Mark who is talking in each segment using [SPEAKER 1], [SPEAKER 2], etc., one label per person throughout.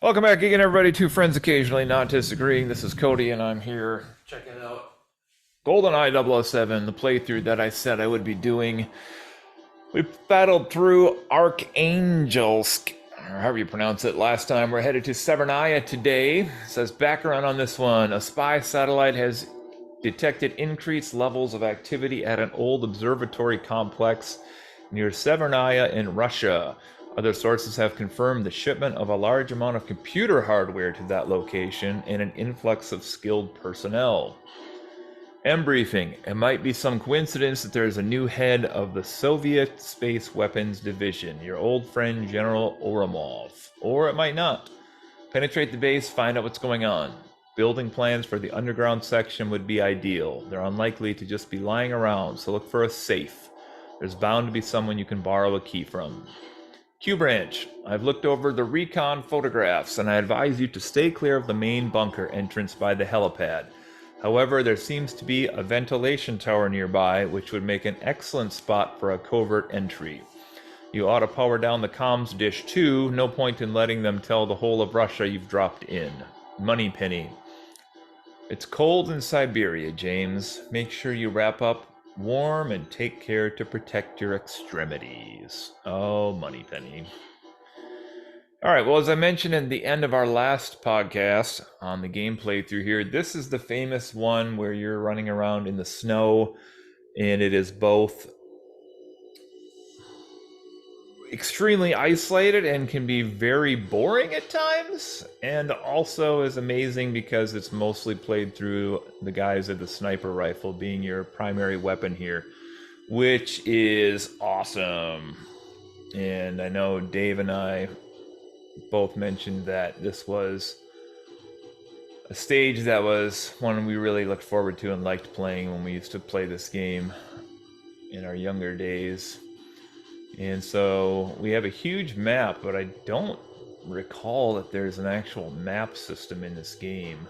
[SPEAKER 1] Welcome back again, everybody. Two friends occasionally not disagreeing. This is Cody, and I'm here checking out Goldeneye 007, the playthrough that I said I would be doing. We battled through Archangelsk, or however you pronounce it, last time. We're headed to Severnaya today. It says background on this one. A spy satellite has detected increased levels of activity at an old observatory complex near Severnaya in Russia. Other sources have confirmed the shipment of a large amount of computer hardware to that location and an influx of skilled personnel. Briefing. It might be some coincidence that there is a new head of the Soviet Space Weapons Division, your old friend General Oromov. Or it might not. Penetrate the base, find out what's going on. Building plans for the underground section would be ideal. They're unlikely to just be lying around, so look for a safe. There's bound to be someone you can borrow a key from. Q Branch, I've looked over the recon photographs and I advise you to stay clear of the main bunker entrance by the helipad. However, there seems to be a ventilation tower nearby, which would make an excellent spot for a covert entry. You ought to power down the comms dish too. No point in letting them tell the whole of Russia you've dropped in. Moneypenny. It's cold in Siberia, James. Make sure you wrap up warm and take care to protect your extremities. Oh, Moneypenny. All right, well, as I mentioned in the end of our last podcast on the gameplay through here, this is the famous one where you're running around in the snow, and it is both extremely isolated and can be very boring at times, and also is amazing because it's mostly played through the guise of the sniper rifle being your primary weapon here, which is awesome. And I know Dave and I both mentioned that this was a stage that was one we really looked forward to and liked playing when we used to play this game in our younger days. And so we have a huge map, but I don't recall that there's an actual map system in this game.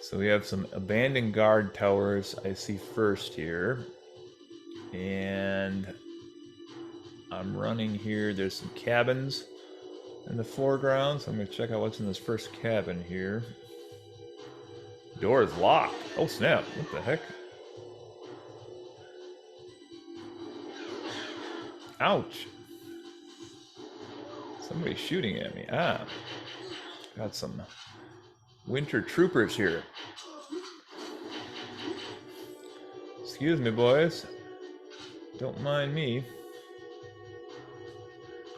[SPEAKER 1] So we have some abandoned guard towers I see first here. And I'm running here. There's some cabins in the foreground, so I'm going to check out what's in this first cabin here. Door is locked. Oh snap, what the heck? Ouch. Somebody's shooting at me. Ah. Got some winter troopers here. Excuse me, boys. Don't mind me.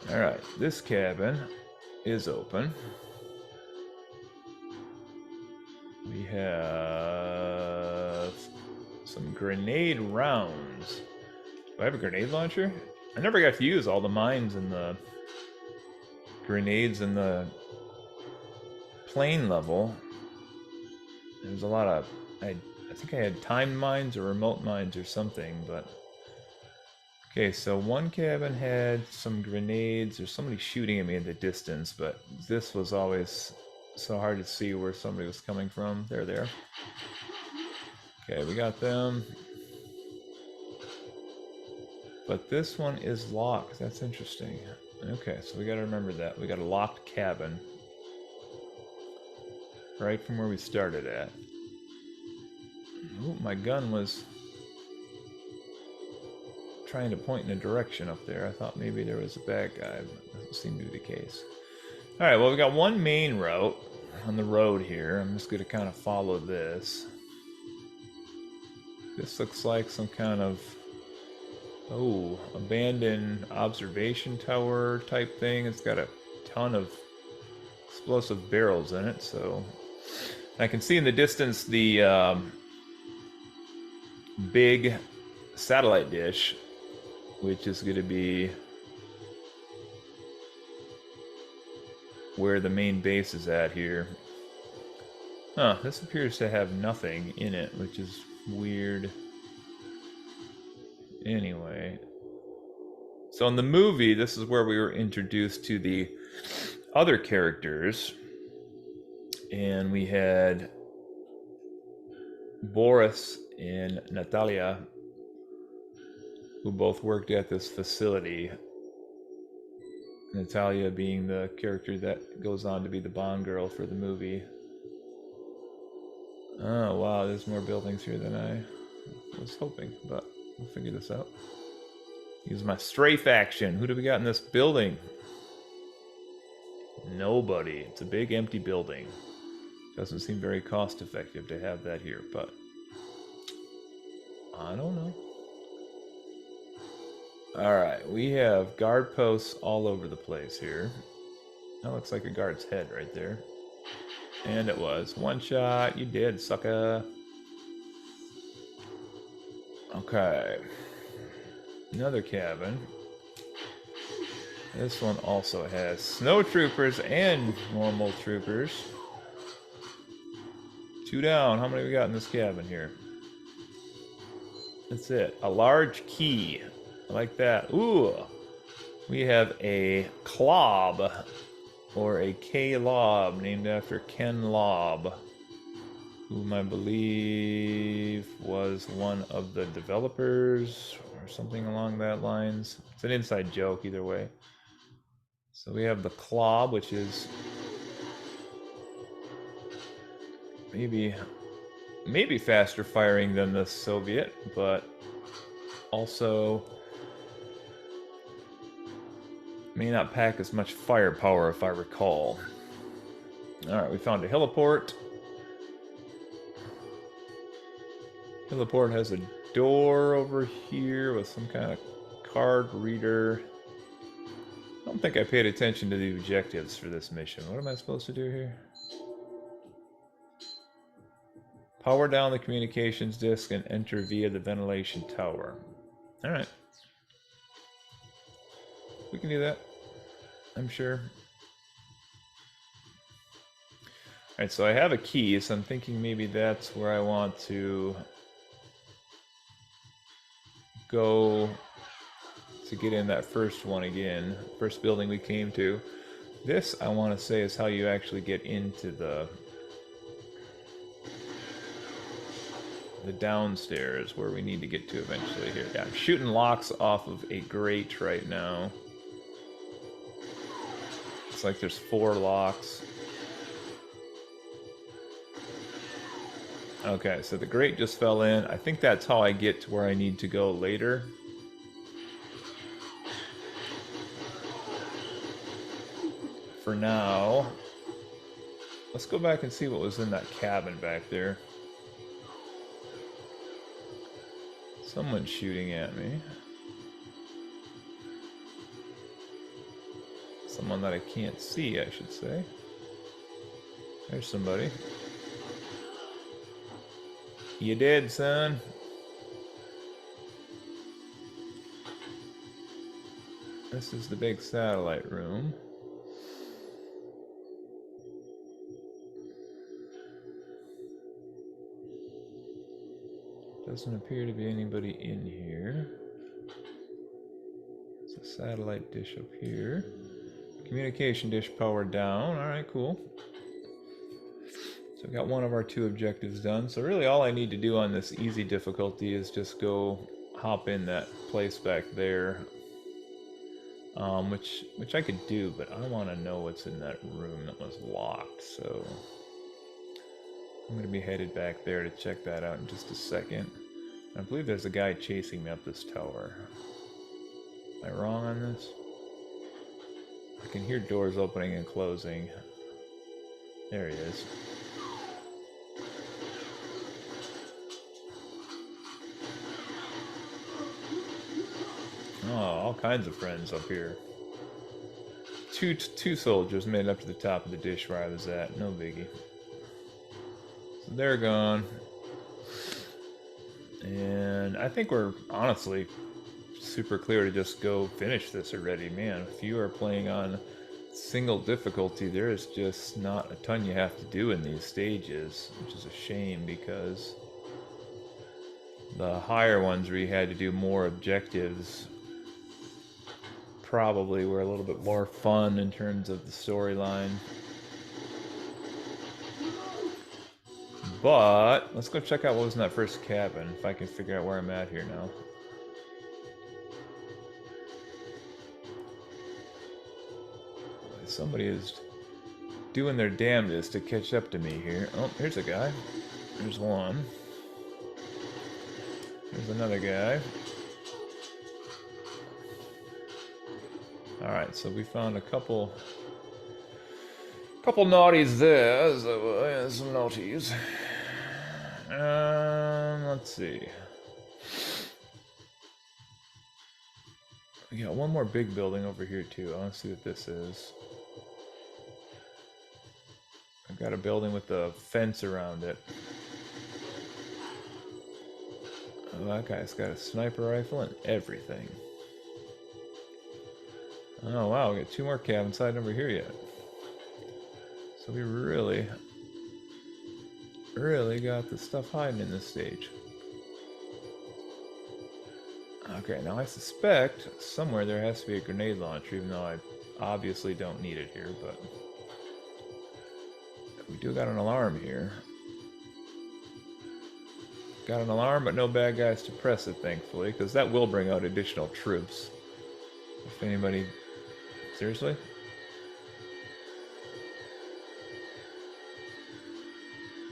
[SPEAKER 1] Alright, this cabin is open. We have some grenade rounds. Do I have a grenade launcher? I never got to use all the mines and the grenades in the plane level. There's a lot of... I think I had timed mines or remote mines or something, but... Okay, so one cabin had some grenades. There's somebody shooting at me in the distance, but this was always so hard to see where somebody was coming from. They're there. Okay, we got them. But this one is locked. That's interesting. Okay, so we gotta remember that. We got a locked cabin. Right from where we started at. Ooh, my gun was trying to point in a direction up there. I thought maybe there was a bad guy, but doesn't seem to be the case. Alright, well we got one main route on the road here. I'm just gonna kind of follow this. This looks like some kind of abandoned observation tower type thing. It's got a ton of explosive barrels in it, so I can see in the distance the big satellite dish, which is going to be where the main base is at here. Huh, this appears to have nothing in it, which is weird. Anyway, so in the movie, this is where we were introduced to the other characters, and we had Boris and Natalia, who both worked at this facility. Natalia being the character that goes on to be the Bond girl for the movie. Oh wow, there's more buildings here than I was hoping, but we'll figure this out. Use my strafe action. Who do we got in this building? Nobody. It's a big empty building. Doesn't seem very cost effective to have that here, but I don't know. Alright, we have guard posts all over the place here. That looks like a guard's head right there. And it was. One shot. You did, sucker. Okay. Another cabin. This one also has snow troopers and normal troopers. 2 down. How many we got in this cabin here? That's it. A large key. I like that. Ooh. We have a Clob. Or a K-Lob, named after Ken Lobb, whom I believe was one of the developers or something along that lines. It's an inside joke either way. So we have the Clob, which is maybe faster firing than the Soviet, but also may not pack as much firepower if I recall. Alright, we found a heliport. Heliport has a door over here with some kind of card reader. I don't think I paid attention to the objectives for this mission. What am I supposed to do here? Power down the communications disk and enter via the ventilation tower. Alright. We can do that, I'm sure. Alright, so I have a key, so I'm thinking maybe that's where I want to go to get in that first one again. First building we came to. This, I want to say, is how you actually get into the downstairs where we need to get to eventually here. Yeah, I'm shooting locks off of a grate right now. Looks like there's 4 locks. Okay, so the grate just fell in. I think that's how I get to where I need to go later. For now, let's go back and see what was in that cabin back there. Someone's shooting at me. Someone that I can't see, I should say. There's somebody. You dead, son? This is the big satellite room. Doesn't appear to be anybody in here. There's a satellite dish up here. Communication dish powered down. Alright, cool. So we got one of our 2 objectives done. So really all I need to do on this easy difficulty is just go hop in that place back there. Which I could do, but I want to know what's in that room that was locked, so I'm going to be headed back there to check that out in just a second. I believe there's a guy chasing me up this tower. Am I wrong on this? I can hear doors opening and closing. There he is. Oh, all kinds of friends up here. Two soldiers made it up to the top of the dish where I was at. No biggie. So they're gone. And I think we're honestly super clear to just go finish this already. Man, if you are playing on single difficulty, there is just not a ton you have to do in these stages, which is a shame because the higher ones where you had to do more objectives probably were a little bit more fun in terms of the storyline. But let's go check out what was in that first cabin, if I can figure out where I'm at here now. somebody is doing their damnedest to catch up to me here. Oh, here's a guy. There's one. There's another guy. Alright, so we found a couple naughties there. So, yeah, some naughties. Let's see. We got one more big building over here too. I want to see what this is. I've got a building with a fence around it. Oh, that guy's got a sniper rifle and everything. Oh wow, we got two more cabins hiding over here yet. So we really got the stuff hiding in this stage. Okay, now I suspect somewhere there has to be a grenade launcher, even though I obviously don't need it here, but we do got an alarm here. Got an alarm, but no bad guys to press it, thankfully, because that will bring out additional troops. If anybody... Seriously?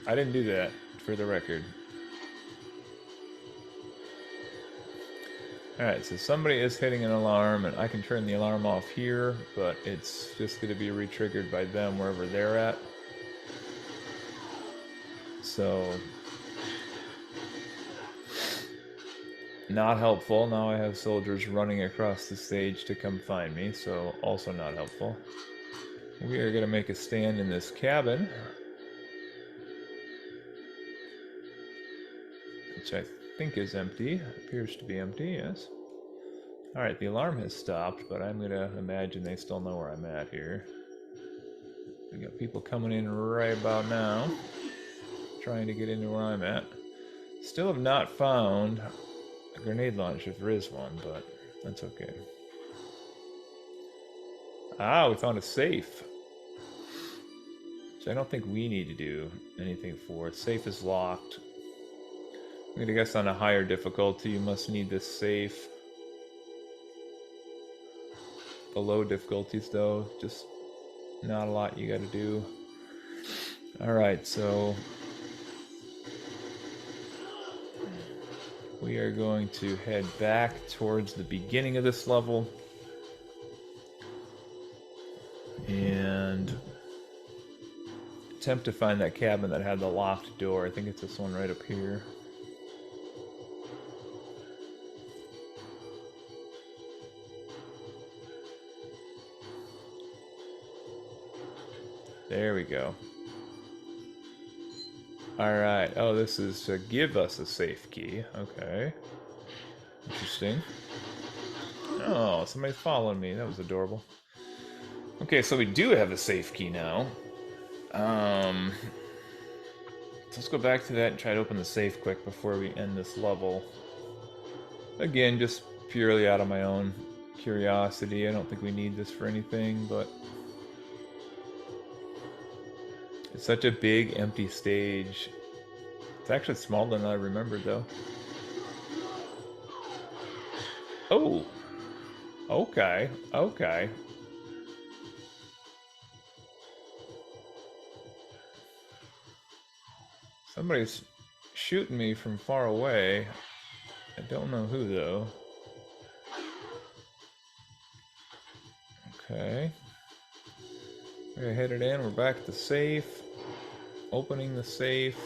[SPEAKER 1] I didn't do that, for the record. Alright, so somebody is hitting an alarm, and I can turn the alarm off here, but it's just going to be re-triggered by them wherever they're at. So... not helpful. Now I have soldiers running across the stage to come find me, so also not helpful. We are going to make a stand in this cabin, which I think is empty. Appears to be empty, yes. Alright, the alarm has stopped, but I'm going to imagine they still know where I'm at here. We got people coming in right about now, trying to get into where I'm at. Still have not found a grenade launcher if there is one, but that's okay. Ah, we found a safe. Which I don't think we need to do anything for. Safe is locked. I'm gonna guess on a higher difficulty you must need this safe. The low difficulties though, just not a lot you gotta do. Alright, so we are going to head back towards the beginning of this level and attempt to find that cabin that had the locked door. I think it's this one right up here. There we go. Alright, oh, this is to give us a safe key. Okay. Interesting. Oh, somebody's following me. That was adorable. Okay, so we do have a safe key now. Let's go back to that and try to open the safe quick before we end this level. Again, just purely out of my own curiosity. I don't think we need this for anything, but it's such a big, empty stage. It's actually smaller than I remembered, though. Oh! Okay, okay. Somebody's shooting me from far away. I don't know who, though. Okay. We're headed in. We're back at the safe. Opening the safe.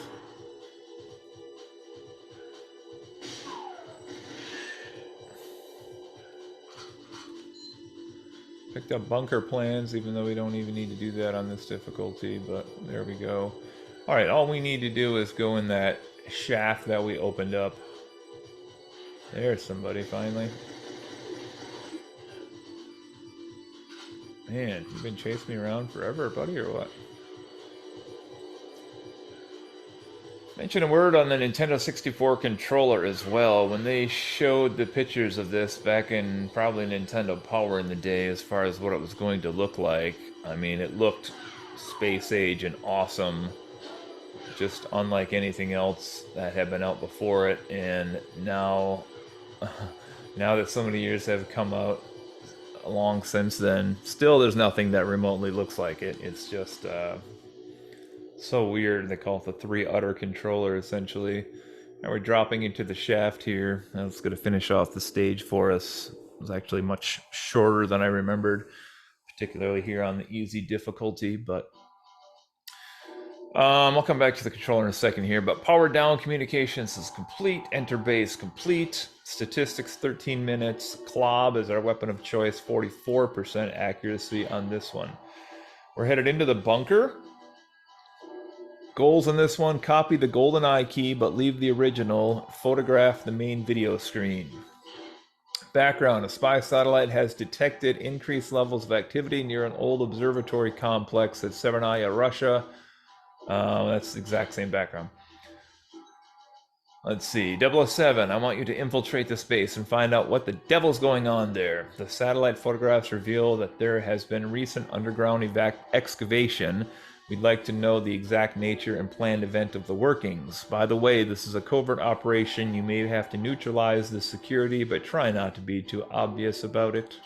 [SPEAKER 1] Picked up bunker plans, even though we don't even need to do that on this difficulty, but there we go. Alright, all we need to do is go in that shaft that we opened up. There's somebody, finally. Man, you've been chasing me around forever, buddy, or what? Mention a word on the Nintendo 64 controller as well. When they showed the pictures of this back in probably Nintendo Power in the day as far as what it was going to look like, I mean, it looked space age and awesome, just unlike anything else that had been out before it. And now, now that so many years have come out long since then. Still, there's nothing that remotely looks like it. It's just so weird. They call it the 3 udder controller, essentially. And we're dropping into the shaft here. That's going to finish off the stage for us. It was actually much shorter than I remembered, particularly here on the easy difficulty, but I'll come back to the controller in a second here, but power down communications is complete. Enter base complete. Statistics 13 minutes. Clob is our weapon of choice, 44% accuracy on this one. We're headed into the bunker. Goals in this one: copy the Goldeneye key, but leave the original. Photograph the main video screen. Background: a spy satellite has detected increased levels of activity near an old observatory complex at Severnaya, Russia. That's the exact same background. Let's see. 007, I want you to infiltrate the space and find out what the devil's going on there. The satellite photographs reveal that there has been recent underground excavation. We'd like to know the exact nature and planned event of the workings. By the way, this is a covert operation. You may have to neutralize the security, but try not to be too obvious about it.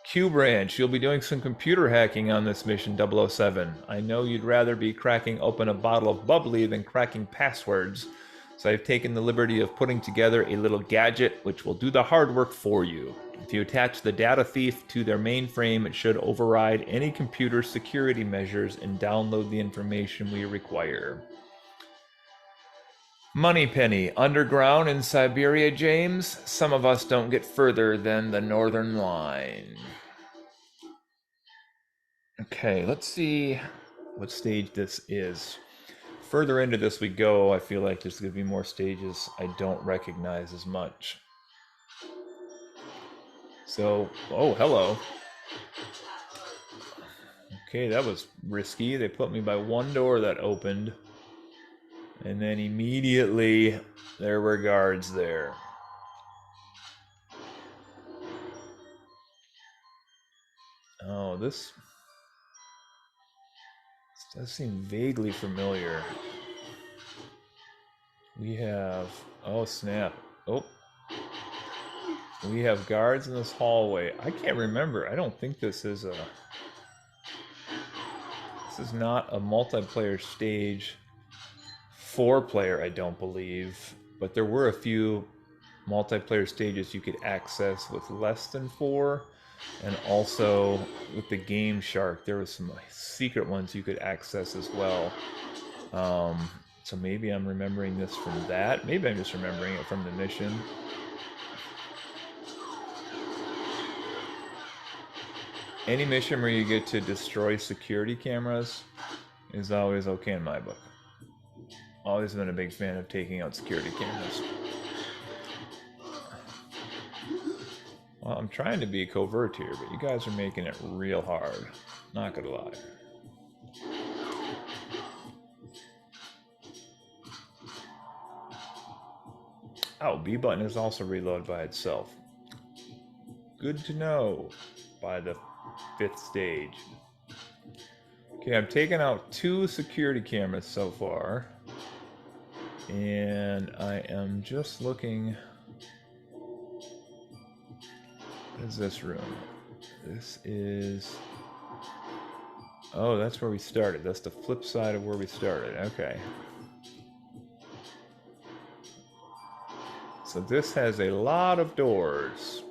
[SPEAKER 1] Q Branch, you'll be doing some computer hacking on this mission, 007. I know you'd rather be cracking open a bottle of bubbly than cracking passwords, so I've taken the liberty of putting together a little gadget which will do the hard work for you. If you attach the data thief to their mainframe, it should override any computer security measures and download the information we require. Moneypenny, underground in Siberia, James. Some of us don't get further than the Northern Line. Okay, let's see what stage this is. Further into this we go, I feel like there's going to be more stages I don't recognize as much. So, oh, hello. Okay, that was risky. They put me by one door that opened. And then immediately there were guards there. Oh, this does seem vaguely familiar. We have, oh snap. Oh, we have guards in this hallway. I can't remember. I don't think this is not a multiplayer stage. 4-player, I don't believe, but there were a few multiplayer stages you could access with less than 4, and also with the Game Shark there was some secret ones you could access as well. So maybe I'm remembering this from that. Maybe I'm just remembering it from the mission. Any mission where you get to destroy security cameras is always okay in my book. Always been a big fan of taking out security cameras. Well, I'm trying to be covert here, but you guys are making it real hard. Not gonna lie. Oh, B button is also reload by itself. Good to know by the 5th stage. Okay, I've taken out 2 security cameras so far. And I am just looking. What is this room? This is... Oh, that's where we started. That's the flip side of where we started. Okay. So this has a lot of doors.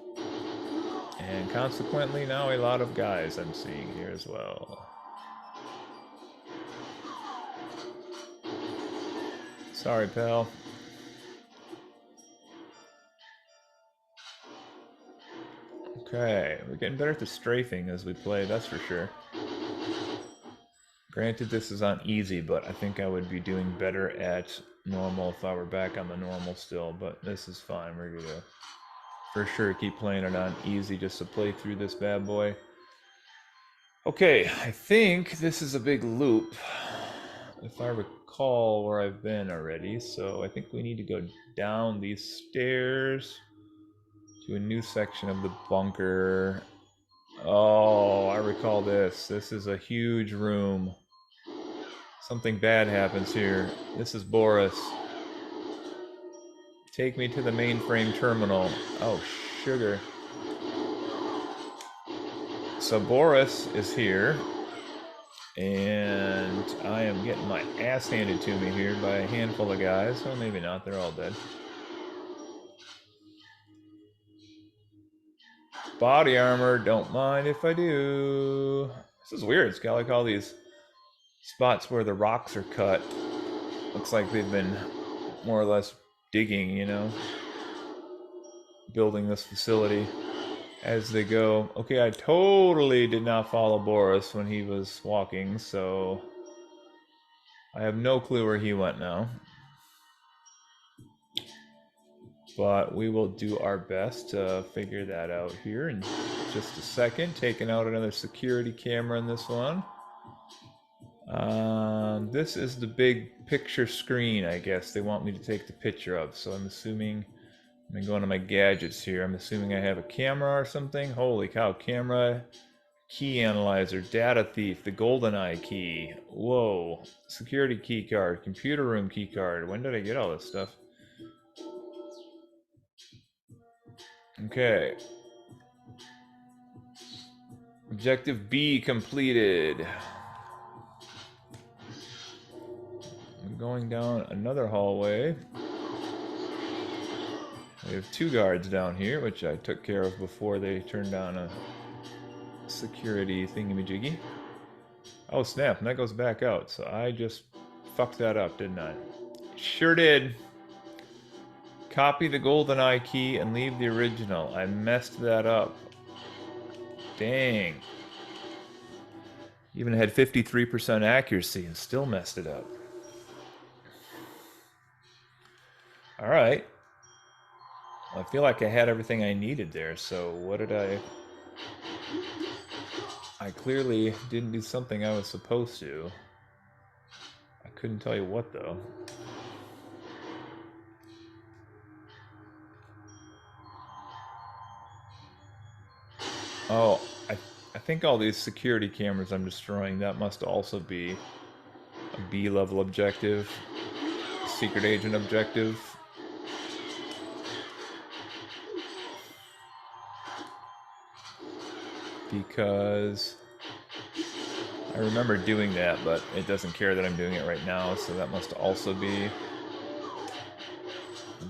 [SPEAKER 1] And consequently now a lot of guys I'm seeing here as well. Sorry, pal. Okay, we're getting better at the strafing as we play, that's for sure. Granted, this is on easy, but I think I would be doing better at normal if I were back on the normal still, but this is fine. We're gonna for sure keep playing it on easy just to play through this bad boy. Okay, I think this is a big loop, if I recall where I've been already, so I think we need to go down these stairs to a new section of the bunker. Oh, I recall this. This is a huge room. Something bad happens here. This is Boris. Take me to the mainframe terminal. Oh, sugar. So Boris is here, and I am getting my ass handed to me here by a handful of guys. Well, maybe not. They're all dead. Body armor, don't mind if I do. This is weird. It's got like all these spots where the rocks are cut. Looks like they've been more or less digging, you know, building this facility as they go. Okay, I totally did not follow Boris when he was walking, so I have no clue where he went now. But we will do our best to figure that out here in just a second. Taking out another security camera in this one. This is the big picture screen, I guess they want me to take the picture of. So I'm assuming, I'm going to my gadgets here. I'm assuming I have a camera or something. Holy cow, camera, key analyzer, data thief, the Goldeneye key. Whoa, security key card, computer room key card. When did I get all this stuff? Okay. Objective B completed. I'm going down another hallway. We have 2 guards down here, which I took care of before they turned on a security thingamajiggy. Oh snap, and that goes back out, so I just fucked that up, didn't I? Sure did. Copy the Goldeneye key and leave the original. I messed that up. Dang. Even had 53% accuracy and still messed it up. Alright. I feel like I had everything I needed there, so what did I clearly didn't do something I was supposed to. I couldn't tell you what, though. Oh, I think all these security cameras I'm destroying, that must also be a B-level objective, secret agent objective. Because I remember doing that, but it doesn't care that I'm doing it right now, so that must also be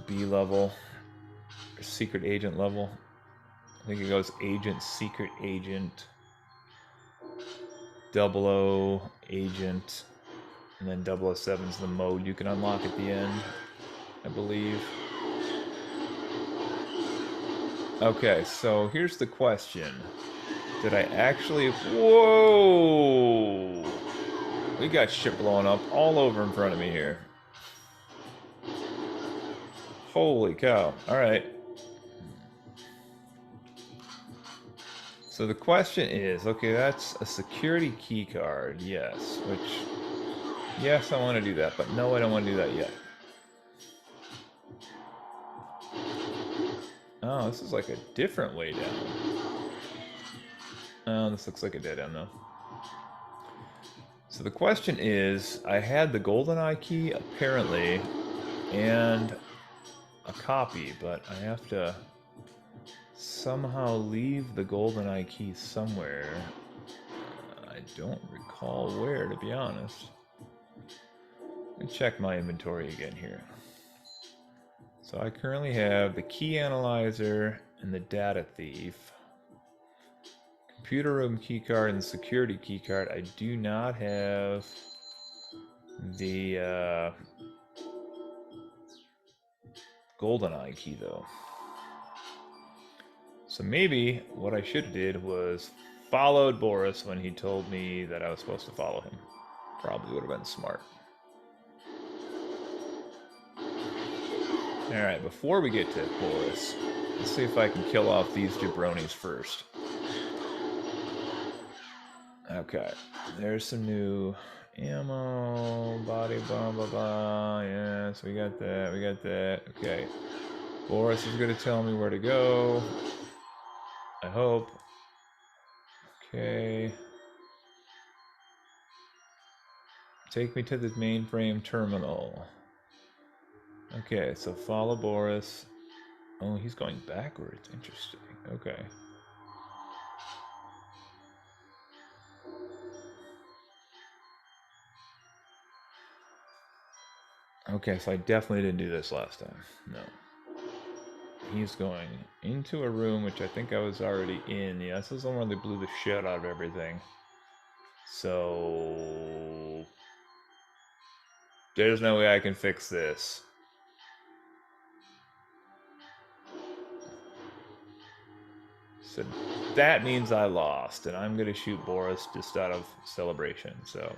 [SPEAKER 1] B-level, or secret agent level. I think it goes agent, secret agent, 00 agent, and then 007 is the mode you can unlock at the end, I believe. Okay, so here's the question. Did I actually... Whoa! We got shit blowing up all over in front of me here. Holy cow. Alright. So the question is, okay, that's a security key card, yes, which... Yes, I want to do that, but no, I don't want to do that yet. Oh, this is like a different way down. Oh, this looks like a dead end, though. So the question is, I had the Goldeneye key, apparently, and a copy, but I have to somehow leave the Goldeneye key somewhere. I don't recall where, to be honest. Let me check my inventory again here. So I currently have the key analyzer and the data thief. Computer room keycard and security keycard. I do not have the Goldeneye key though. So maybe what I should have did was followed Boris when he told me that I was supposed to follow him. Probably would have been smart. Alright, before we get to Boris, let's see if I can kill off these jabronis first. Okay, there's some new ammo, body, blah, blah, blah. Yes, we got that, we got that. Okay, Boris is going to tell me where to go. I hope. Okay. Take me to the mainframe terminal. Okay, so follow Boris. Oh, he's going backwards. Interesting. Okay. Okay, so I definitely didn't do this last time. No. He's going into a room which I think I was already in. Yeah, this is the one where they blew the shit out of everything. So there's no way I can fix this. So that means I lost, and I'm gonna shoot Boris just out of celebration. So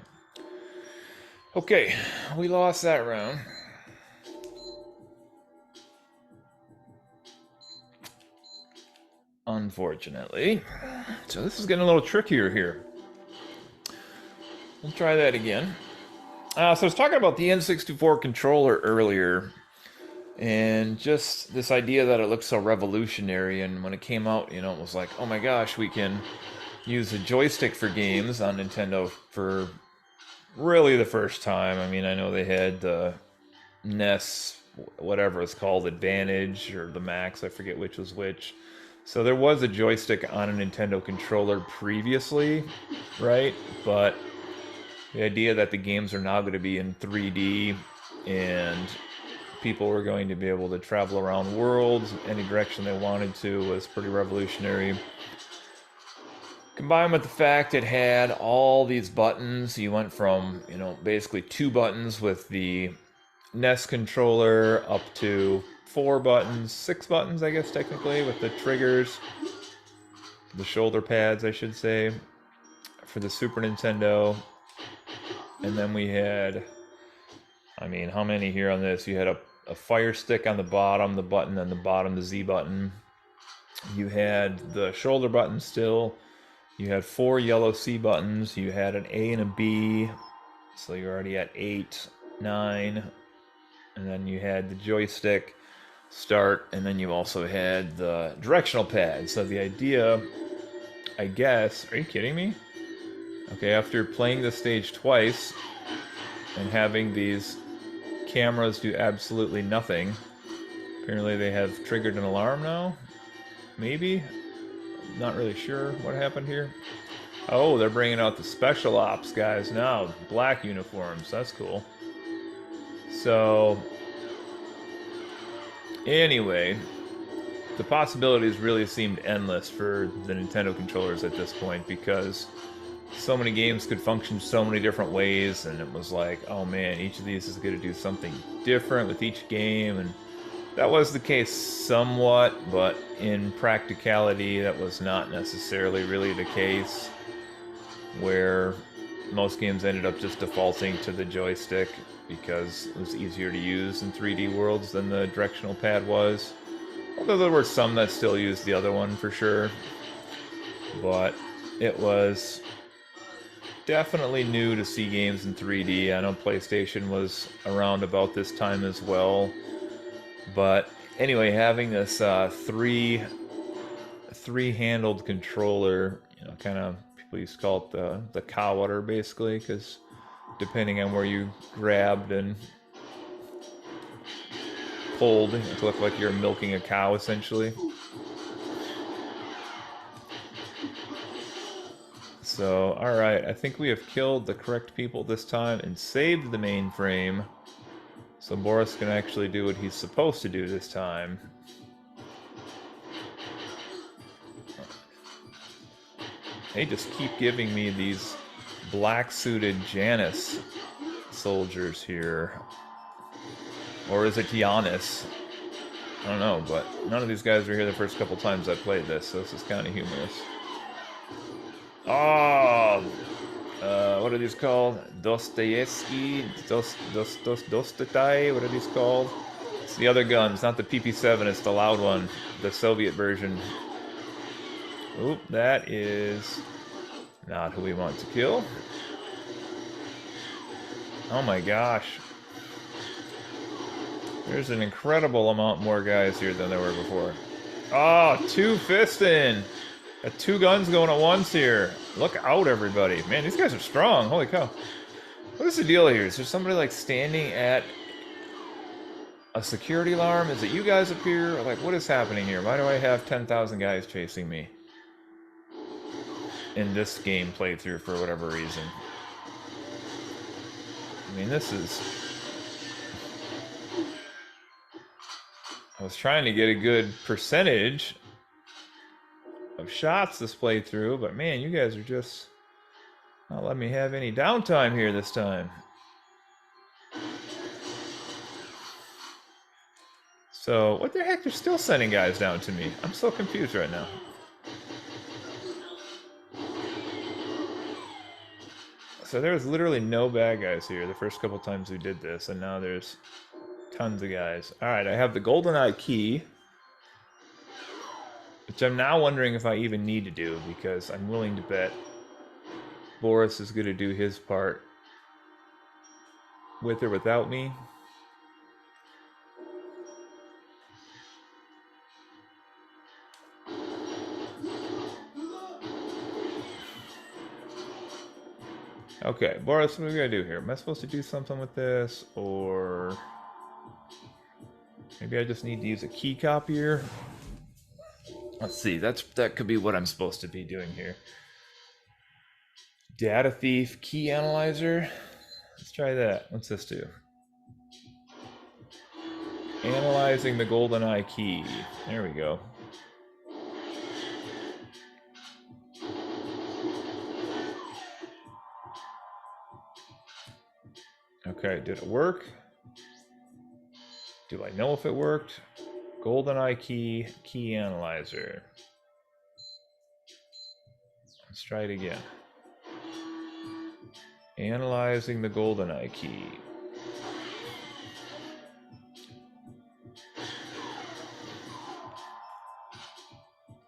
[SPEAKER 1] okay, we lost that round. Unfortunately. So this is getting a little trickier here. We'll try that again. So I was talking about the N64 controller earlier, and just this idea that it looks so revolutionary. And when it came out, you know, it was like, oh my gosh, we can use a joystick for games on Nintendo for really the first time. I mean, I know they had the NES, whatever it's called, Advantage or the Max, I forget which was which. So there was a joystick on a Nintendo controller previously, right? But the idea that the games are now going to be in 3D and people were going to be able to travel around worlds any direction they wanted to was pretty revolutionary. Combined with the fact it had all these buttons, you went from, you know, basically 2 buttons with the NES controller up to 4 buttons, 6 buttons, I guess, technically, with the triggers, the shoulder pads, I should say, for the Super Nintendo. And then we had, I mean, how many here on this? You had a fire stick on the bottom, the button on the bottom, the Z button. You had the shoulder button still. You had 4 yellow C buttons. You had an A and a B. So you're already at 8, 9. And then you had the joystick start. And then you also had the directional pad. So the idea, I guess, are you kidding me? Okay, after playing the stage twice and having these cameras do absolutely nothing, apparently they have triggered an alarm now? Maybe? Not really sure what happened here. Oh, they're bringing out the special ops guys now. Black uniforms. That's cool. So, anyway, the possibilities really seemed endless for the Nintendo controllers at this point because so many games could function so many different ways, and it was like, oh man, each of these is going to do something different with each game, and that was the case somewhat, but in practicality, that was not necessarily really the case, where most games ended up just defaulting to the joystick because it was easier to use in 3D worlds than the directional pad was. Although there were some that still used the other one for sure. But it was definitely new to see games in 3D. I know PlayStation was around about this time as well. But anyway, having this three-handled controller, you know, kind of people used to call it the cow-udder basically, because depending on where you grabbed and pulled, it looked like you're milking a cow essentially. So, alright, I think we have killed the correct people this time and saved the mainframe. So Boris can actually do what he's supposed to do this time. They just keep giving me these black-suited Janus soldiers here. Or is it Giannis? I don't know, but none of these guys were here the first couple times I played this, so this is kind of humorous. Oh! What are these called? Dostoevsky? Dostotai? What are these called? It's the other guns, not the PP7, it's the loud one. The Soviet version. Oop, that is not who we want to kill. Oh my gosh. There's an incredible amount more guys here than there were before. Oh, 2-fisting! Got 2 guns going at once here. Look out, everybody. Man, these guys are strong. Holy cow. What is the deal here? Is there somebody like standing at a security alarm? Is it you guys up here? Or like, what is happening here? Why do I have 10,000 guys chasing me in this game playthrough for whatever reason? I mean, this is I was trying to get a good percentage of shots this playthrough, but man, you guys are just not letting me have any downtime here this time. So, what the heck? They're still sending guys down to me. I'm so confused right now. So there was literally no bad guys here the first couple times we did this, and now there's tons of guys. Alright, I have the Goldeneye key, which I'm now wondering if I even need to do, because I'm willing to bet Boris is going to do his part with or without me. Okay, Boris, what are we gonna do here? Am I supposed to do something with this, or maybe I just need to use a key copier? Let's see. That could be what I'm supposed to be doing here. Data thief, key analyzer. Let's try that. What's this do? Analyzing the Goldeneye key. There we go. Okay, did it work? Do I know if it worked? Goldeneye key, key analyzer. Let's try it again. Analyzing the Goldeneye key.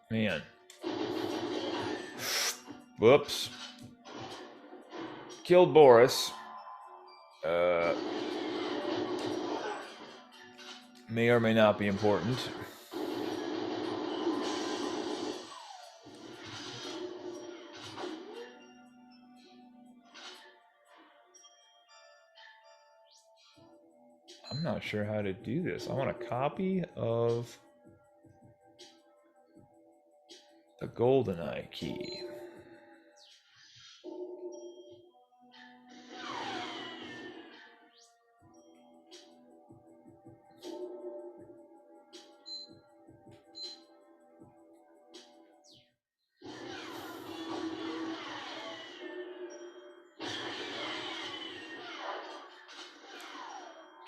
[SPEAKER 1] Man. Whoops. Killed Boris. May or may not be important. I'm not sure how to do this. I want a copy of the Goldeneye key.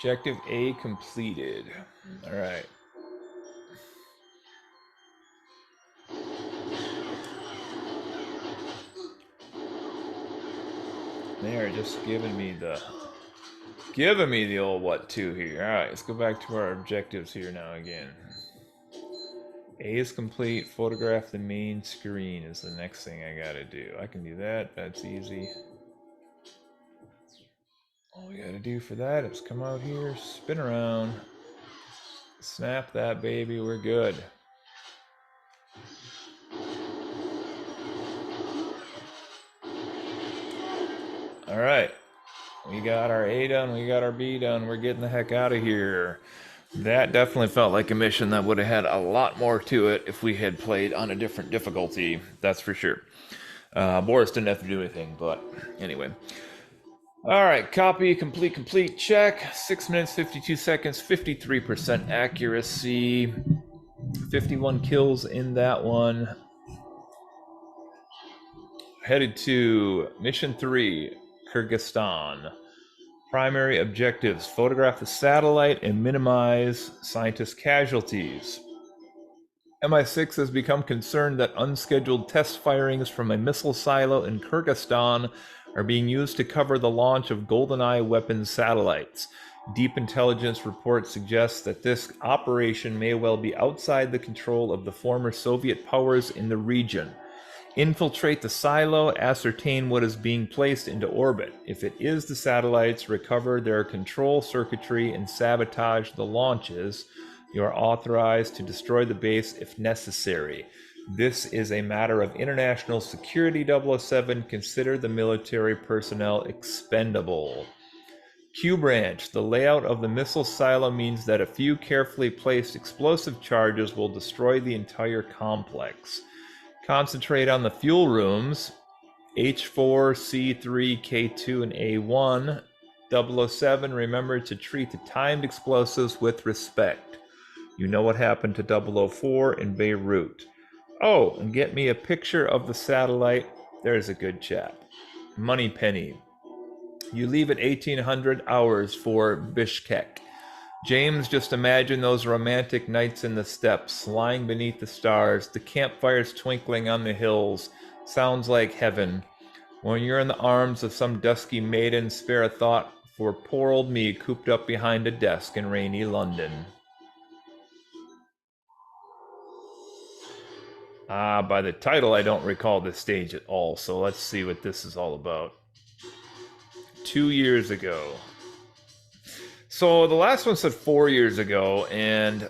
[SPEAKER 1] Objective A completed. All right. They are just giving me the old what to here. All right, let's go back to our objectives here now again. A is complete. Photograph the main screen is the next thing I gotta do. I can do that. That's easy. All we gotta do for that is come out here, spin around, snap that baby, we're good. All right, we got our A done, we got our B done, we're getting the heck out of here. That definitely felt like a mission that would have had a lot more to it if we had played on a different difficulty, that's for sure. Boris didn't have to do anything, but anyway. All right, copy, complete, check. 6 minutes, 52 seconds, 53% accuracy, 51 kills in that one. Headed to Mission 3, Kyrgyzstan. Primary objectives: photograph the satellite and minimize scientist casualties. MI6 has become concerned that unscheduled test firings from a missile silo in Kyrgyzstan are being used to cover the launch of Goldeneye weapons satellites. Deep intelligence reports suggest that this operation may well be outside the control of the former Soviet powers in the region. Infiltrate the silo, ascertain what is being placed into orbit. If it is the satellites, recover their control circuitry and sabotage the launches. You are authorized to destroy the base if necessary. This is a matter of international security. 007. Consider the military personnel expendable. Q branch. The layout of the missile silo means that a few carefully placed explosive charges will destroy the entire complex. Concentrate on the fuel rooms. H4, C3, K2, and A1. 007. Remember to treat the timed explosives with respect. You know what happened to 004 in Beirut. Oh, and get me a picture of the satellite. There's a good chap. Money Penny. You leave at 1800 hours for Bishkek. James, just imagine those romantic nights in the steppes, lying beneath the stars, the campfires twinkling on the hills. Sounds like heaven. When you're in the arms of some dusky maiden, spare a thought for poor old me cooped up behind a desk in rainy London. Ah, by the title, I don't recall this stage at all, so let's see what this is all about. 2 years ago. So the last one said 4 years ago, and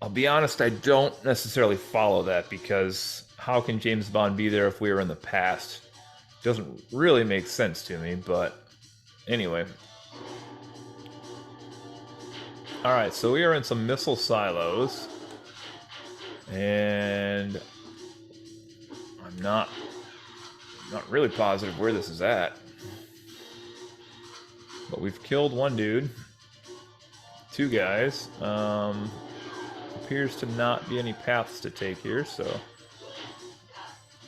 [SPEAKER 1] I'll be honest, I don't necessarily follow that because how can James Bond be there if we were in the past? Doesn't really make sense to me, but anyway. Alright, so we are in some missile silos. And I'm not really positive where this is at. But we've killed one dude. Two guys. Appears to not be any paths to take here, so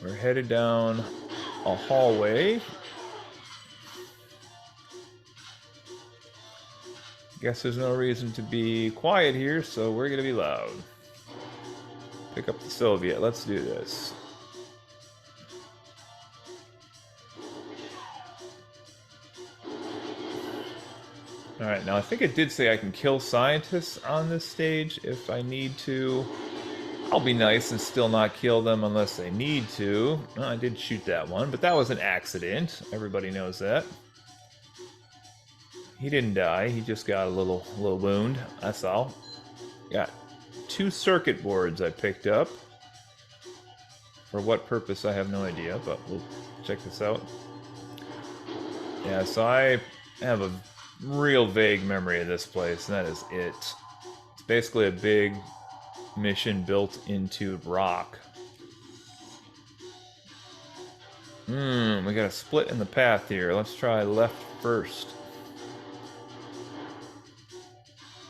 [SPEAKER 1] we're headed down a hallway. Guess there's no reason to be quiet here, so we're gonna be loud. Pick up the Soviet. Let's do this. Alright, now I think it did say I can kill scientists on this stage if I need to. I'll be nice and still not kill them unless they need to. Oh, I did shoot that one, but that was an accident. Everybody knows that. He didn't die. He just got a little wound. That's all. Got 2 circuit boards I picked up. For what purpose, I have no idea, but we'll check this out. Yeah, so I have a real vague memory of this place, and that is it. It's basically a big mission built into rock. We got a split in the path here. Let's try left first.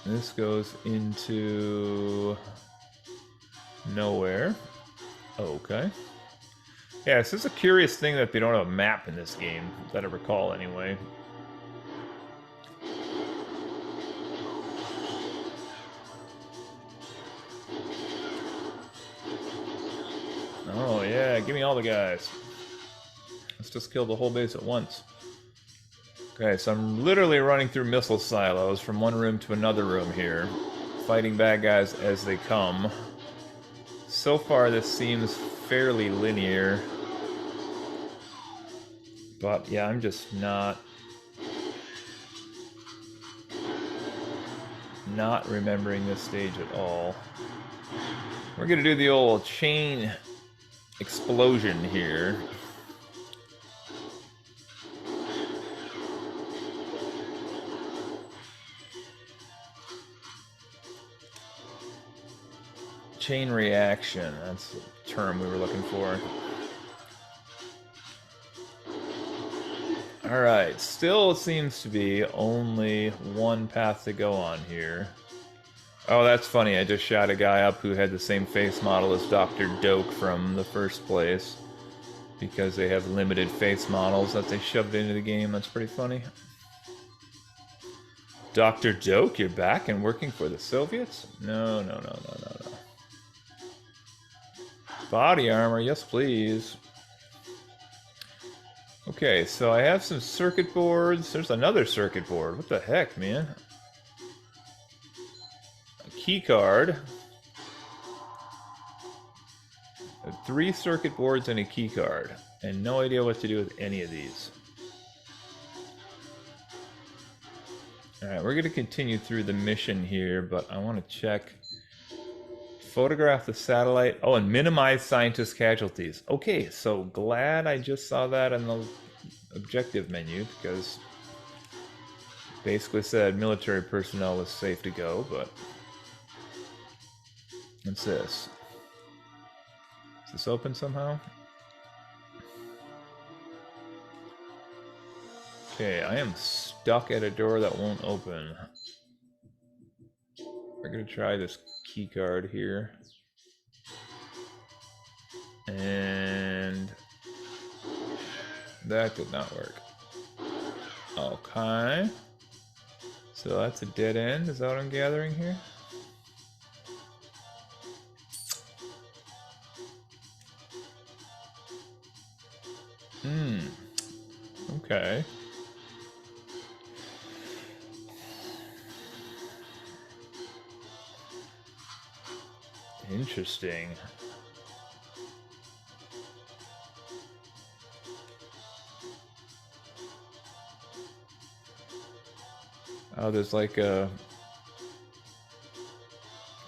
[SPEAKER 1] This goes into nowhere. Okay. Yeah, this is a curious thing that they don't have a map in this game, that I recall anyway. Oh yeah, give me all the guys. Let's just kill the whole base at once. Okay, so I'm literally running through missile silos from one room to another room here, fighting bad guys as they come. So far, this seems fairly linear. But yeah, I'm just not remembering this stage at all. We're gonna do the old chain explosion here. Chain reaction, that's the term we were looking for. Alright, still seems to be only one path to go on here. Oh, that's funny, I just shot a guy up who had the same face model as Dr. Doak from the first place. Because they have limited face models that they shoved into the game, that's pretty funny. Dr. Doak, you're back and working for the Soviets? No. Body armor, yes please. Okay, so I have some circuit boards. There's another circuit board. What the heck, man? A key card. 3 circuit boards and a key card. And no idea what to do with any of these. Alright, we're going to continue through the mission here, but I want to check. Photograph the satellite. Oh, and minimize scientist casualties. Okay, so glad I just saw that in the objective menu, because it basically said military personnel was safe to go, but what's this? Is this open somehow? Okay, I am stuck at a door that won't open. We're gonna try this key card here. And that did not work. Okay. So that's a dead end, is that what I'm gathering here? Okay. Interesting. Oh, there's like a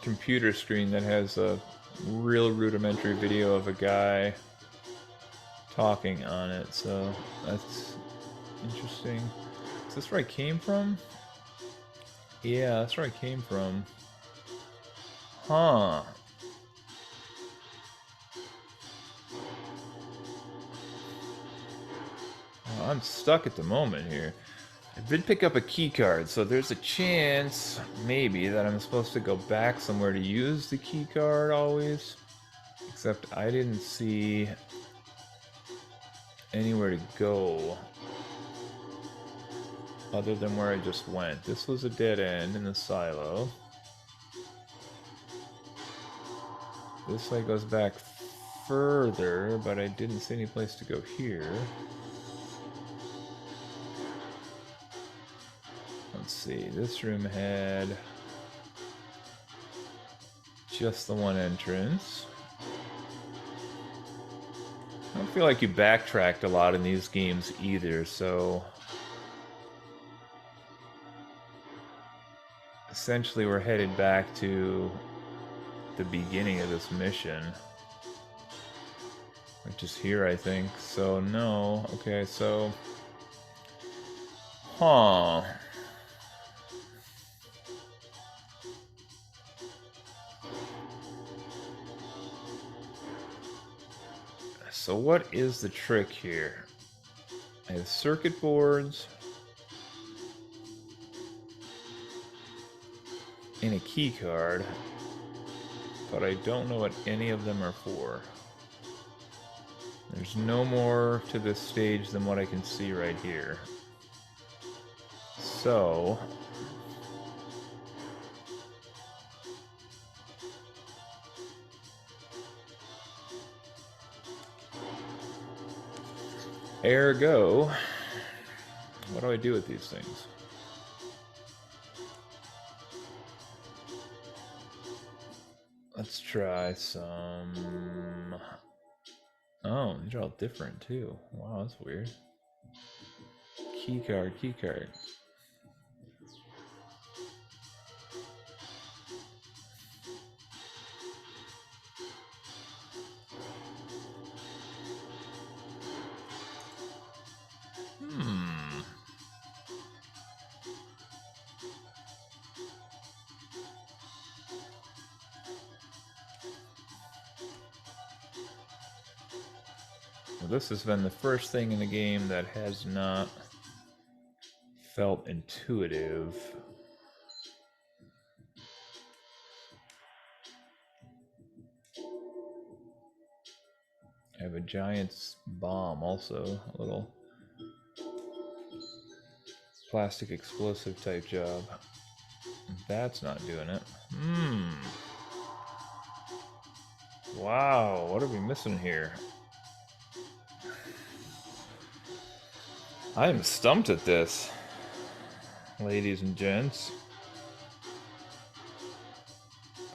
[SPEAKER 1] computer screen that has a real rudimentary video of a guy talking on it, so that's interesting. Is this where I came from? Yeah, that's where I came from. Huh. Well, I'm stuck at the moment here. I did pick up a key card, so there's a chance, maybe, that I'm supposed to go back somewhere to use the key card always. Except I didn't see anywhere to go other than where I just went. This was a dead end in the silo. This way goes back further, but I didn't see any place to go here. Let's see, this room had just the one entrance. I don't feel like you backtracked a lot in these games either, so essentially we're headed back to the beginning of this mission, which is here, I think. So no. Okay, so so what is the trick here? I have circuit boards and a key card, but I don't know what any of them are for. There's no more to this stage than what I can see right here. So ergo, what do I do with these things? Let's try some... Oh, these are all different too. Wow, that's weird. Key card, key card. Well, this has been the first thing in the game that has not felt intuitive. I have a giant's bomb also, a little plastic explosive type job. That's not doing it. Wow, what are we missing here? I am stumped at this, ladies and gents.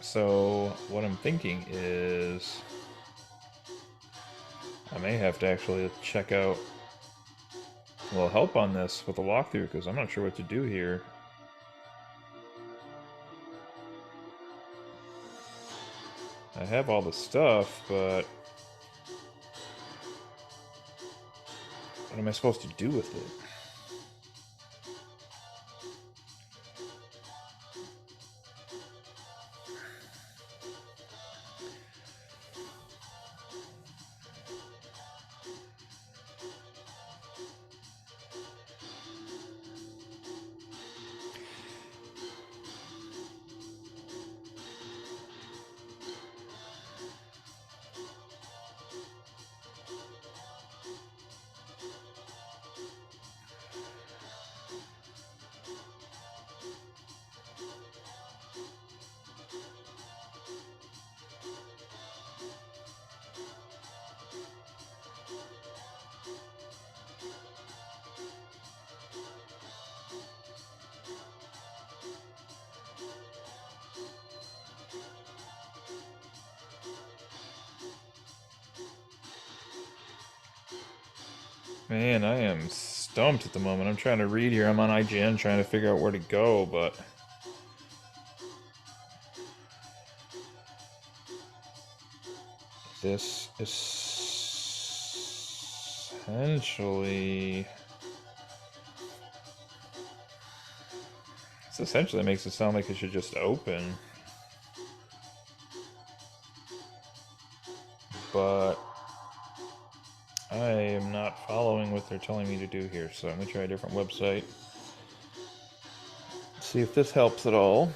[SPEAKER 1] So what I'm thinking is I may have to actually check out a little help on this with a walkthrough, because I'm not sure what to do here. I have all the stuff, but what am I supposed to do with it? Man, I am stumped at the moment. I'm trying to read here. I'm on IGN trying to figure out where to go, but this essentially makes it sound like it should just open. But I am not following what they're telling me to do here, so I'm going to try a different website. See if this helps at all.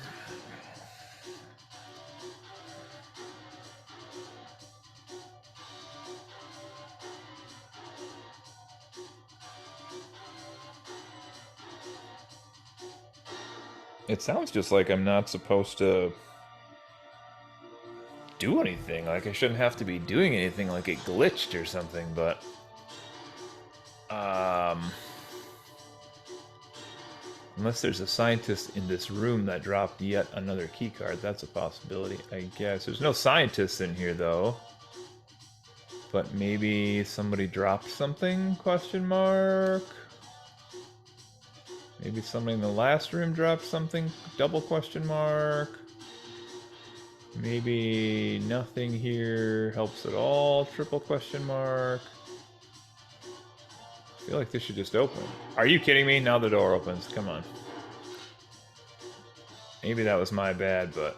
[SPEAKER 1] It sounds just like I'm not supposed to do anything. Like I shouldn't have to be doing anything, like it glitched or something, but unless there's a scientist in this room that dropped yet another keycard, that's a possibility, I guess. There's no scientists in here though. But maybe somebody dropped something, question mark? Maybe somebody in the last room dropped something, double question mark? Maybe nothing here helps at all, triple question mark? I feel like this should just open. Are you kidding me? Now the door opens, come on. Maybe that was my bad, but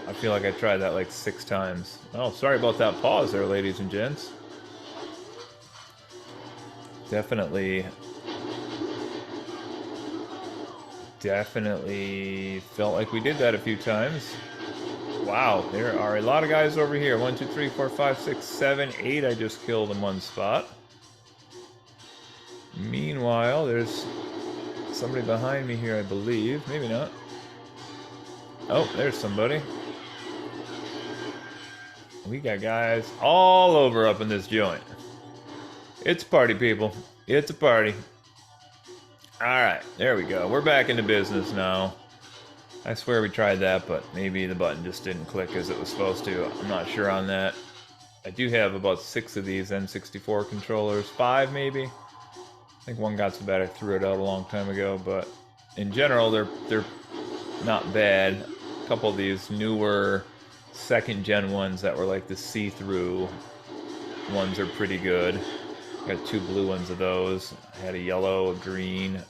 [SPEAKER 1] I feel like I tried that like 6 times. Oh, sorry about that pause there, ladies and gents. Definitely felt like we did that a few times. Wow, there are a lot of guys over here. 1, 2, 3, 4, 5, 6, 7, 8 I just killed in one spot. Meanwhile, there's somebody behind me here, I believe. Maybe not. Oh, there's somebody. We got guys all over up in this joint. It's party, people. It's a party. Alright, there we go. We're back into business now. I swear we tried that, but maybe the button just didn't click as it was supposed to. I'm not sure on that. I do have about 6 of these N64 controllers. 5, maybe? I think one got so bad I threw it out a long time ago, but in general, they're not bad. A couple of these newer second-gen ones that were like the see-through ones are pretty good. Got 2 blue ones of those. I had a yellow, a green.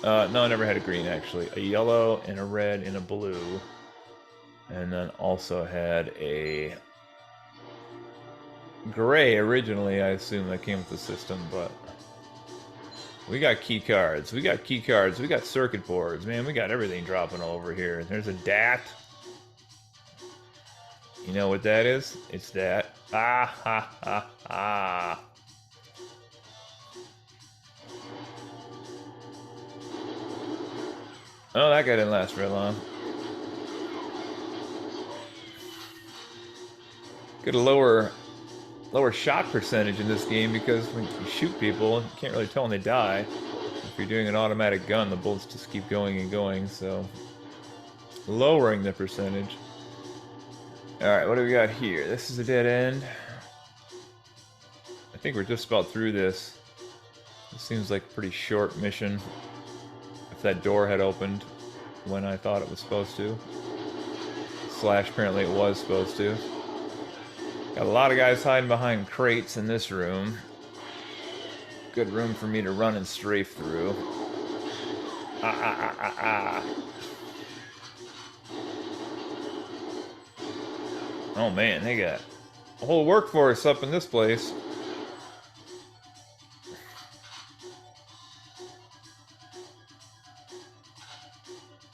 [SPEAKER 1] No, I never had a green, actually. A yellow and a red and a blue. And then also had a gray originally, I assume that came with the system, but we got key cards. We got key cards. We got circuit boards. Man, we got everything dropping all over here. There's a DAT. You know what that is? It's that. Ah, ha, ha, ha. Oh, that guy didn't last very long. Get a lower shot percentage in this game because when you shoot people, you can't really tell when they die. If you're doing an automatic gun, the bullets just keep going and going, so lowering the percentage. Alright, what do we got here? This is a dead end. I think we're just about through this. This seems like a pretty short mission. If that door had opened when I thought it was supposed to. Slash, apparently it was supposed to. Got a lot of guys hiding behind crates in this room. Good room for me to run and strafe through. Oh man, they got a whole workforce up in this place.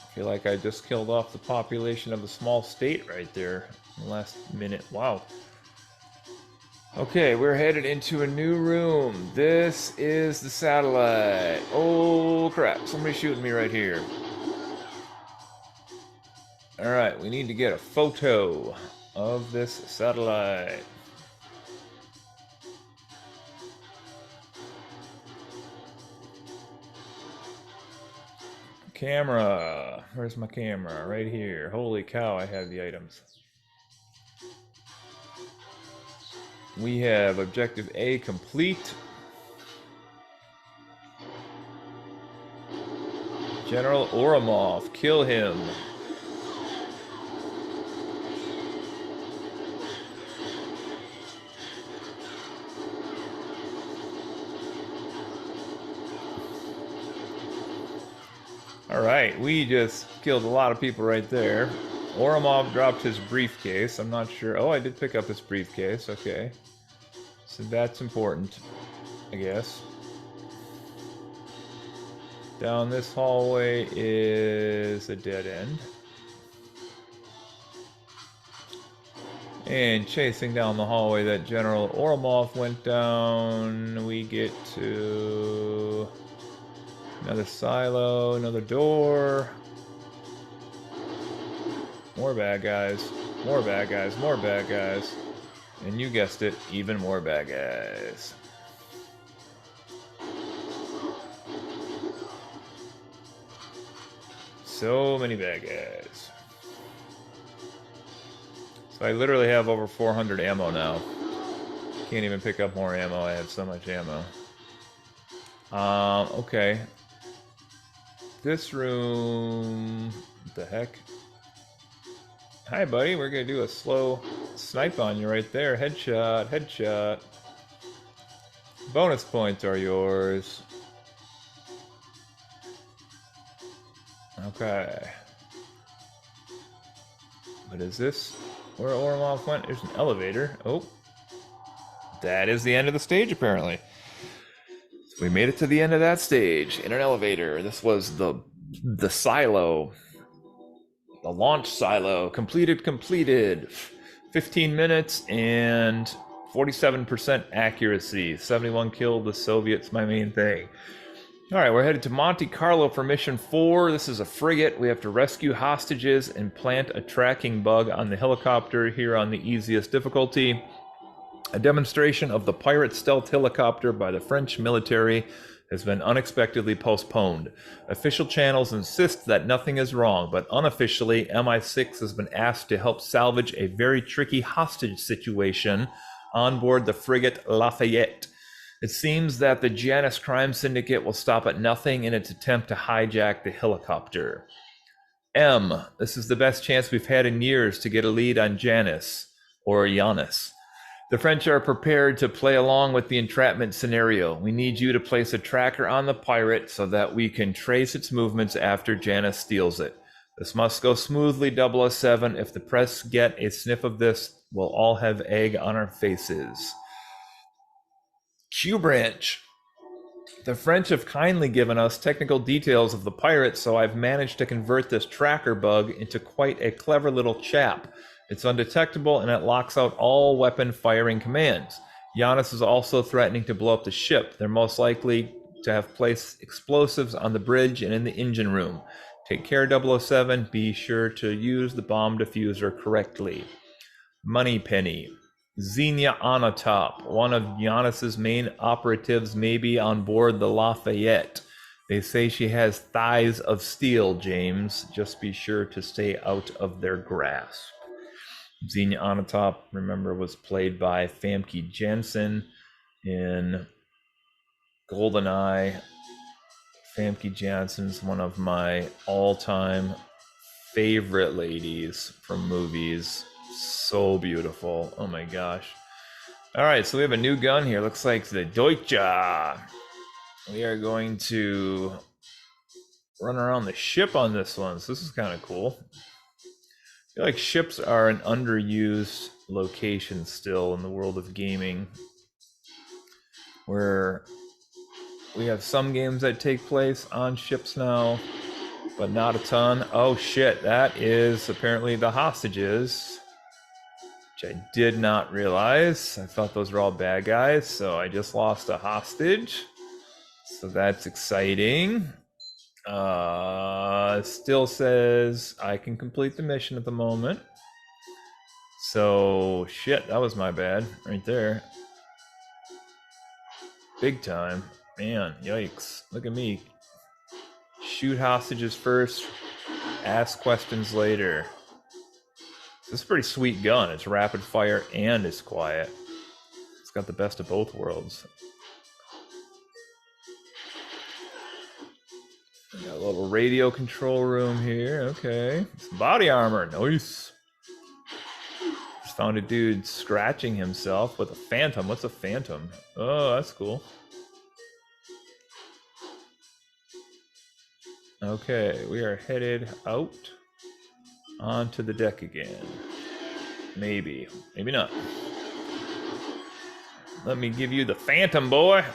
[SPEAKER 1] I feel like I just killed off the population of a small state right there in the last minute. Wow. Okay, we're headed into a new room. This is the satellite. Oh crap, somebody's shooting me right here. Alright, we need to get a photo of this satellite. Camera. Where's my camera? Right here. Holy cow, I have the items. We have objective A complete. General Oromov, kill him. All right, we just killed a lot of people right there. Oromov dropped his briefcase. I'm not sure. Oh, I did pick up his briefcase. Okay. So that's important, I guess. Down this hallway is a dead end. And chasing down the hallway that General Oromov went down, we get to another silo, another door. More bad guys, more bad guys, more bad guys. And you guessed it, even more bad guys. So many bad guys. So I literally have over 400 ammo now. Can't even pick up more ammo, I have so much ammo. Okay. This room... What the heck? Hi, buddy. We're gonna do a slow snipe on you right there. Headshot, headshot. Bonus points are yours. Okay. What is this? Where Oromov went? There's an elevator. Oh. That is the end of the stage, apparently. So we made it to the end of that stage in an elevator. This was the silo. The launch silo. Completed. 15 minutes and 47% accuracy. 71 killed the Soviets, my main thing. All right, we're headed to Monte Carlo for mission 4. This is a frigate. We have to rescue hostages and plant a tracking bug on the helicopter here on the easiest difficulty. A demonstration of the pirate stealth helicopter by the French military has been unexpectedly postponed. Official channels insist that nothing is wrong, but unofficially, MI6 has been asked to help salvage a very tricky hostage situation on board the frigate Lafayette. It seems that the Janus crime syndicate will stop at nothing in its attempt to hijack the helicopter. M. This is the best chance we've had in years to get a lead on Janus, or Janus. The French are prepared to play along with the entrapment scenario. We need you to place a tracker on the pirate so that we can trace its movements after Janus steals it. This must go smoothly, 007. If the press get a sniff of this, we'll all have egg on our faces. Q branch. The French have kindly given us technical details of the pirate, so I've managed to convert this tracker bug into quite a clever little chap. It's undetectable and it locks out all weapon firing commands. Janus is also threatening to blow up the ship. They're most likely to have placed explosives on the bridge and in the engine room. Take care, 007. Be sure to use the bomb diffuser correctly. Moneypenny. Xenia Onatop, one of Janus's main operatives, may be on board the Lafayette. They say she has thighs of steel, James. Just be sure to stay out of their grasp. Xenia Onatop, remember, was played by Famke Janssen in Goldeneye. Famke Janssen's one of my all-time favorite ladies from movies. So beautiful. Oh my gosh. All right, so we have a new gun here. Looks like the Deutsche. We are going to run around the ship on this one. So this is kind of cool. I feel like ships are an underused location still in the world of gaming, where we have some games that take place on ships now, but not a ton. Oh shit, that is apparently the hostages, which I did not realize. I thought those were all bad guys, so I just lost a hostage. So that's exciting. Still says I can complete the mission at the moment. So, shit, that was my bad right there. Big time. Man, yikes. Look at me. Shoot hostages first, ask questions later. This is a pretty sweet gun. It's rapid fire and it's quiet. got the best of both worlds. Got a little radio control room here. Okay. Some body armor. Nice. Just found a dude scratching himself with a phantom. What's a phantom? Oh, that's cool. Okay, we are headed out onto the deck again. Maybe. Maybe not. Let me give you the phantom, boy.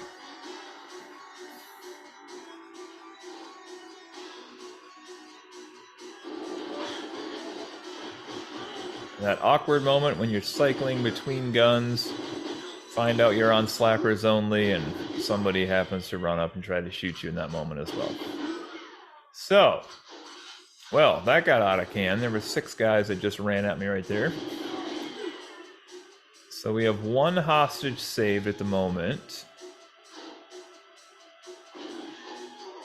[SPEAKER 1] That awkward moment when you're cycling between guns, find out you're on slappers only, and somebody happens to run up and try to shoot you in that moment as well. So, well, that got out of hand. There were 6 guys that just ran at me right there. So we have 1 hostage saved at the moment.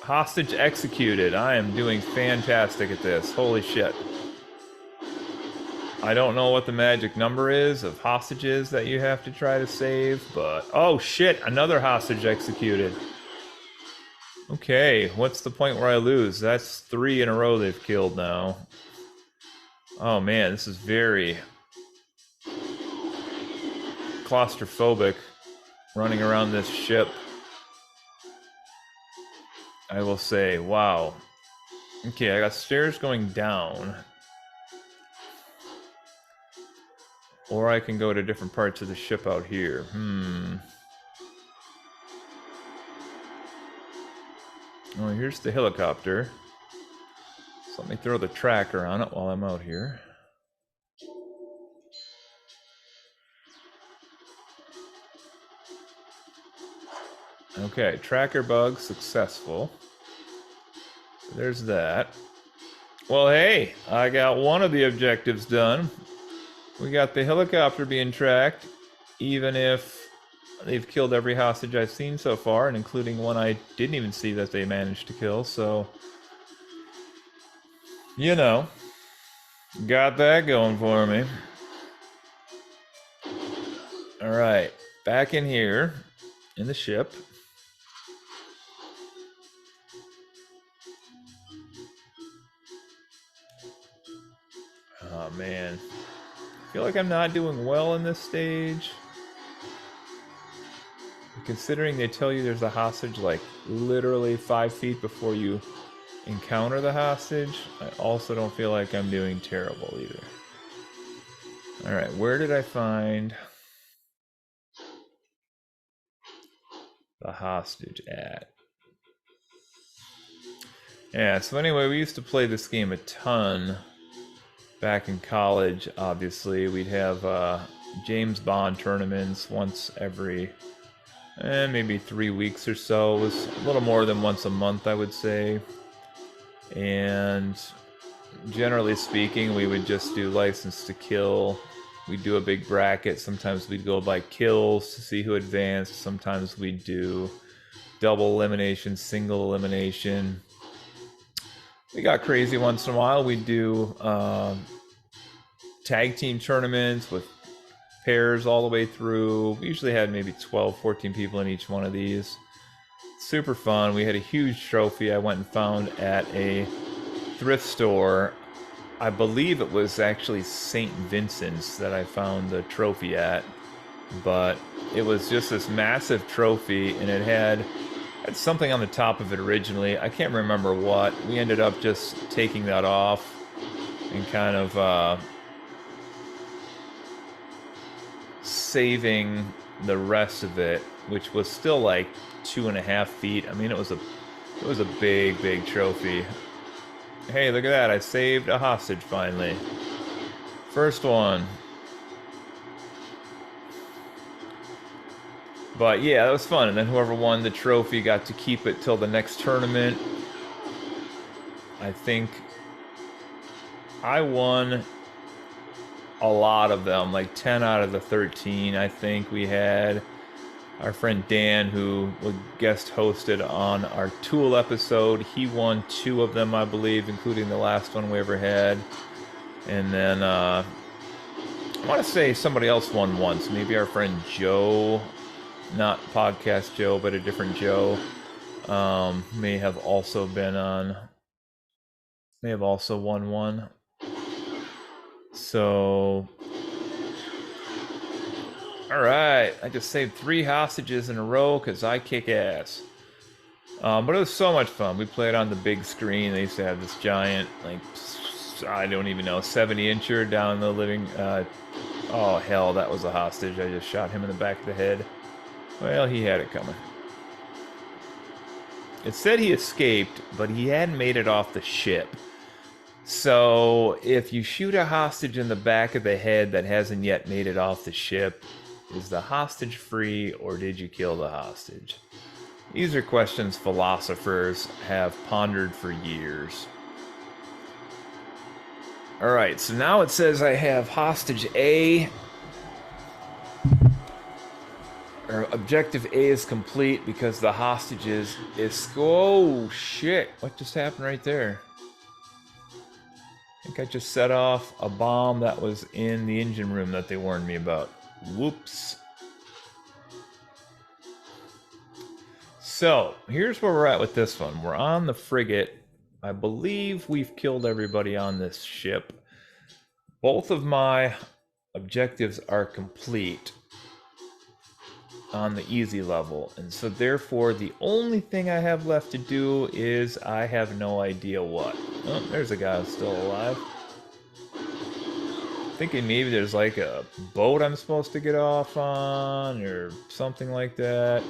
[SPEAKER 1] Hostage executed. I am doing fantastic at this. Holy shit. I don't know what the magic number is of hostages that you have to try to save, but... Oh shit, another hostage executed. Okay, what's the point where I lose? That's 3 in a row they've killed now. Oh man, this is very claustrophobic, running around this ship. I will say, wow. Okay, I got stairs going down. Or I can go to different parts of the ship out here. Oh, here's the helicopter. So let me throw the tracker on it while I'm out here. Okay, tracker bug successful. So there's that. Well, hey, I got one of the objectives done. We got the helicopter being tracked, even if they've killed every hostage I've seen so far, and including one I didn't even see that they managed to kill, so... You know, got that going for me. Alright, back in here, in the ship. Oh man, I feel like I'm not doing well in this stage. Considering they tell you there's a hostage like literally 5 feet before you encounter the hostage, I also don't feel like I'm doing terrible either. Alright, where did I find the hostage at? Yeah, so anyway, we used to play this game a ton back in college, obviously. We'd have James Bond tournaments once every maybe 3 weeks or so. It was a little more than once a month, I would say. And generally speaking, we would just do license to kill. We'd do a big bracket. Sometimes we'd go by kills to see who advanced. Sometimes we'd do double elimination, single elimination. We got crazy once in a while. We'd do tag team tournaments with pairs all the way through. We usually had maybe 12, 14 people in each one of these. Super fun. We had a huge trophy I went and found at a thrift store. I believe it was actually St. Vincent's that I found the trophy at. But it was just this massive trophy, and it had something on the top of it originally. I can't remember what. We ended up just taking that off and kind of saving the rest of it, which was still like 2.5 feet. I mean, it was a big trophy. Hey, look at that. I saved a hostage finally. First one. But yeah, that was fun. And then whoever won the trophy got to keep it till the next tournament. I think I won a lot of them, like 10 out of the 13. I think we had our friend Dan, who guest hosted on our Tool episode. He won 2 of them, I believe, including the last one we ever had. And then I want to say somebody else won once. Maybe our friend Joe, not podcast Joe, but a different Joe, may have also been on. May have also won one. So, all right. I just saved 3 hostages in a row because I kick ass. But it was so much fun. We played on the big screen. They used to have this giant, like, I don't even know, 70-incher down in the living. Oh, hell, that was a hostage. I just shot him in the back of the head. Well, he had it coming. It said he escaped, but he hadn't made it off the ship. So, if you shoot a hostage in the back of the head that hasn't yet made it off the ship, is the hostage free, or did you kill the hostage? These are questions philosophers have pondered for years. Alright, so now it says I have hostage A. Or objective A is complete because the hostage is... Oh, shit. What just happened right there? I think I just set off a bomb that was in the engine room that they warned me about. Whoops. So, here's where we're at with this one. We're on the frigate. I believe we've killed everybody on this ship. Both of my objectives are complete on the easy level. And so therefore, the only thing I have left to do is I have no idea what. Oh, there's a guy who's still alive. Thinking maybe there's like a boat I'm supposed to get off on or something like that.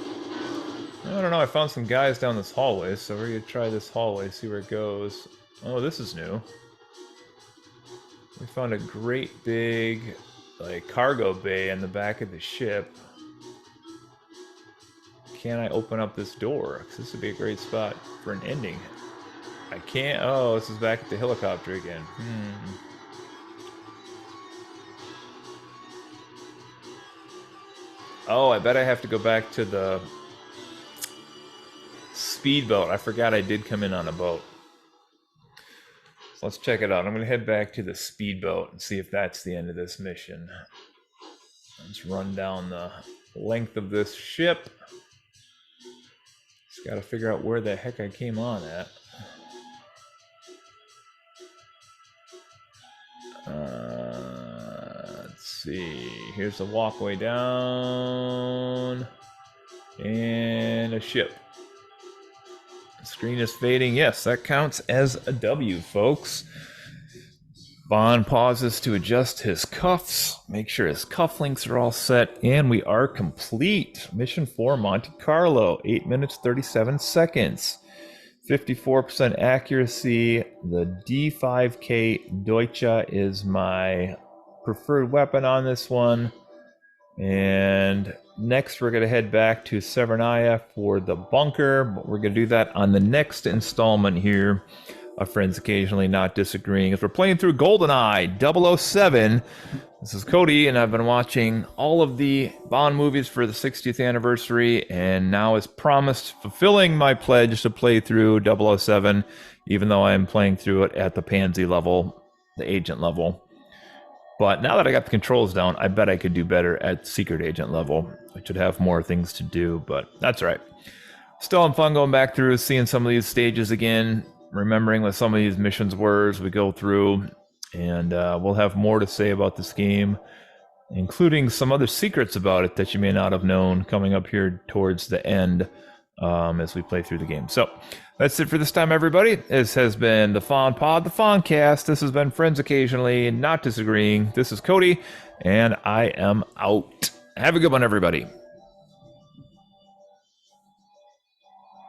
[SPEAKER 1] I don't know, I found some guys down this hallway, so we're gonna try this hallway, see where it goes. Oh, this is new. We found a great big, like, cargo bay in the back of the ship. Can I open up this door? Because this would be a great spot for an ending. I can't. Oh, this is back at the helicopter again. Oh, I bet I have to go back to the speedboat. I forgot I did come in on a boat. So let's check it out. I'm going to head back to the speedboat and see if that's the end of this mission. Let's run down the length of this ship. Just got to figure out where the heck I came on at. Let's see. Here's the walkway down. And a ship. The screen is fading. Yes, that counts as a W, folks. Bond pauses to adjust his cuffs, make sure his cufflinks are all set, and we are complete. Mission 4, Monte Carlo, 8 minutes, 37 seconds. 54% accuracy. The D5K Deutsche is my preferred weapon on this one. And next we're going to head back to Severnaya for the bunker, but we're going to do that on the next installment here of Friends Occasionally Not Disagreeing, as we're playing through Goldeneye 007. This is Cody, and I've been watching all of the Bond movies for the 60th anniversary, and now, as promised, fulfilling my pledge to play through 007, even though I'm playing through it at the pansy level, the agent level. But now that I got the controls down, I bet I could do better at secret agent level. I should have more things to do, but that's all right. Still having fun going back through, seeing some of these stages again, remembering what some of these missions were as we go through, and we'll have more to say about this game, including some other secrets about it that you may not have known coming up here towards the end as we play through the game. So that's it for this time, everybody. This has been the Fawn Pod, the Fawncast. This has been Friends Occasionally Not Disagreeing. This is Cody, and I am out. Have a good one, everybody.